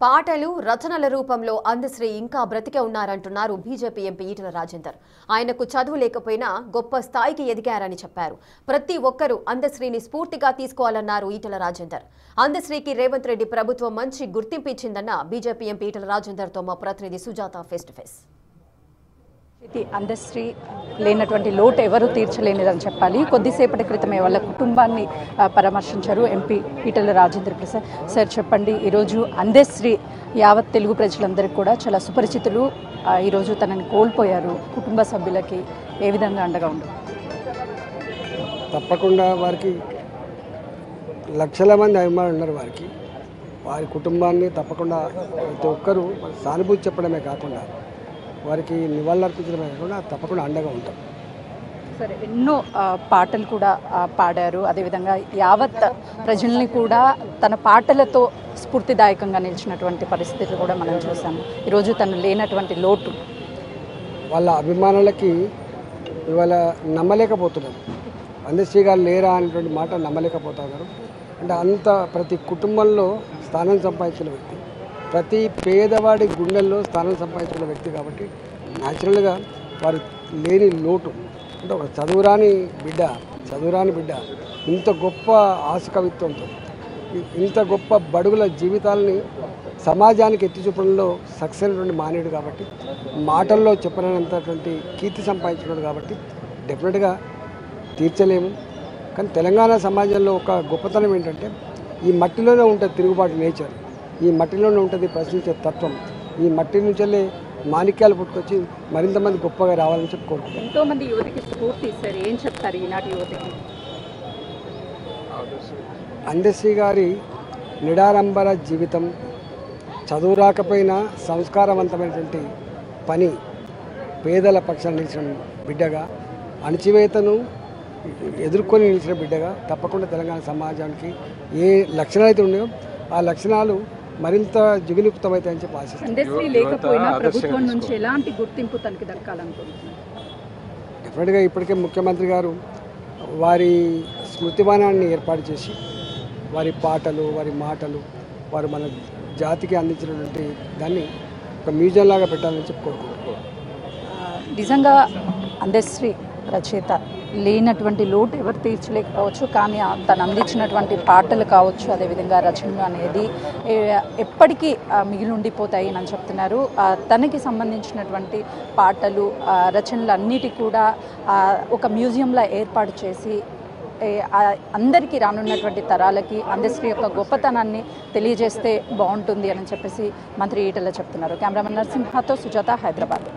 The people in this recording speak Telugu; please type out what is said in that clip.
పాటలు రచనల రూపంలో అందశ్రీ ఇంకా బ్రతికే ఉన్నారంటున్నారు బీజేపీ ఎంపీ ఈటల రాజేందర్. ఆయనకు చదువు లేకపోయినా గొప్ప స్థాయికి ఎదిగారని చెప్పారు. ప్రతి ఒక్కరూ అందశ్రీని స్ఫూర్తిగా తీసుకోవాలన్నారు ఈటల రాజేందర్. అందశ్రీకి రేవంత్ రెడ్డి ప్రభుత్వం మంచి గుర్తింపు ఇచ్చిందన్న బీజేపీ ఎంపీ ఈటల రాజేందర్తో మా ప్రతినిధి Sujatha face to face. Andasri లేనటువంటి లోటు ఎవరు తీర్చలేనిదని చెప్పాలి. కొద్దిసేపటి క్రితమే వాళ్ళ కుటుంబాన్ని పరామర్శించారు ఎంపీ ఈటల రాజేంద్ర ప్రసాద్. సార్ చెప్పండి, ఈరోజు అందశ్రీ యావత్ తెలుగు ప్రజలందరికీ కూడా చాలా సుపరిచితులు. ఈరోజు తనని కోల్పోయారు. కుటుంబ సభ్యులకి ఏ విధంగా అండగా ఉంది? తప్పకుండా వారికి లక్షల మంది అభిమానులు ఉన్నారు. వారి కుటుంబాన్ని తప్పకుండా ప్రతి ఒక్కరూ సానుభూతి చెప్పడమే కాకుండా వారికి నివాళులర్పించడమే కాకుండా తప్పకుండా అండగా ఉంటాం. సరే, ఎన్నో పాటలు కూడా పాడారు. అదేవిధంగా యావత్ ప్రజల్ని కూడా తన పాటలతో స్ఫూర్తిదాయకంగా నిలిచినటువంటి పరిస్థితులు కూడా మనం చూసాము. ఈరోజు తను లేనటువంటి లోటు వాళ్ళ అభిమానులకి ఇవాళ నమ్మలేకపోతున్నారు. అందశ్రీ గారు లేరా అనేటువంటి మాట నమ్మలేకపోతున్నారు. అంటే అంత ప్రతి కుటుంబంలో స్థానం సంపాదించిన వ్యక్తి, ప్రతి పేదవాడి గుండెల్లో స్థానం సంపాదించిన వ్యక్తి కాబట్టి న్యాచురల్గా వారు లేని లోటు అంటే ఒక చదువురాని బిడ్డ ఇంత గొప్ప ఆశకవిత్వంతో ఇంత గొప్ప బడుగుల జీవితాలని సమాజానికి ఎత్తి చూపడంలో సక్సెస్ అయినటువంటి మానేయుడు కాబట్టి, మాటల్లో చెప్పలేనంతటువంటి కీర్తి సంపాదించినాడు కాబట్టి డెఫినెట్గా తీర్చలేము. కానీ తెలంగాణ సమాజంలో ఒక గొప్పతనం ఏంటంటే ఈ మట్టిలోనే ఉంటుంది తిరుగుబాటు నేచర్, ఈ మట్టిలోనే ఉంటుంది ప్రశ్నించే తత్వం. ఈ మట్టి నుంచెల్లే మాణిక్యాలు పుట్టుకొచ్చి మరింత మంది గొప్పగా రావాలని చెప్పి కోరుకుంటాం. ఎంతోమంది యువతకి స్ఫూర్తి ఇస్తారు. ఏం చెప్తారు ఈనాటి యువతకి? అందశ్రీ గారి నిడారంబర జీవితం, చదువు రాకపోయినా సంస్కారవంతమైనటువంటి పని, పేదల పక్షాన్ని నిలిచిన బిడ్డగా, అణచివేతను ఎదుర్కొని నిలిచిన బిడ్డగా తప్పకుండా తెలంగాణ సమాజానికి ఏ లక్షణాలు అయితే ఉన్నాయో ఆ లక్షణాలు మరింత జిగులుపుతమవుతాయని చెప్పి ఆశిస్తాను. అందశ్రీ లేకపోయినా ప్రభుత్వం నుంచి ఎలాంటి గుర్తింపు తనకి దక్కాలనుకుంటున్నారు? డెఫినెట్గా ఇప్పటికే ముఖ్యమంత్రి గారు వారి స్మృతివనాన్ని ఏర్పాటు చేసి వారి పాటలు, వారి మాటలు, వారు మన జాతికి అందించినటువంటి దాన్ని ఒక మ్యూజియం లాగా పెట్టాలని చెప్పి కోరుకుంటున్నాను. నిజంగా అందశ్రీ రచయిత లేనటువంటి లోటు ఎవరు తీర్చలేకపోవచ్చు. కానీ తను అందించినటువంటి పాటలు కావచ్చు, అదేవిధంగా రచనలు అనేది ఎప్పటికీ మిగిలి ఉండిపోతాయి అని చెప్తున్నారు. తనకి సంబంధించినటువంటి పాటలు, రచనలు అన్నిటి కూడా ఒక మ్యూజియంలా ఏర్పాటు చేసి అందరికీ రానున్నటువంటి తరాలకి అందశ్రీ యొక్క గొప్పతనాన్ని తెలియజేస్తే బాగుంటుంది అని చెప్పేసి మంత్రి ఈటల చెప్తున్నారు. కెమెరామెన్ నరసింహతో సుజాత, హైదరాబాద్.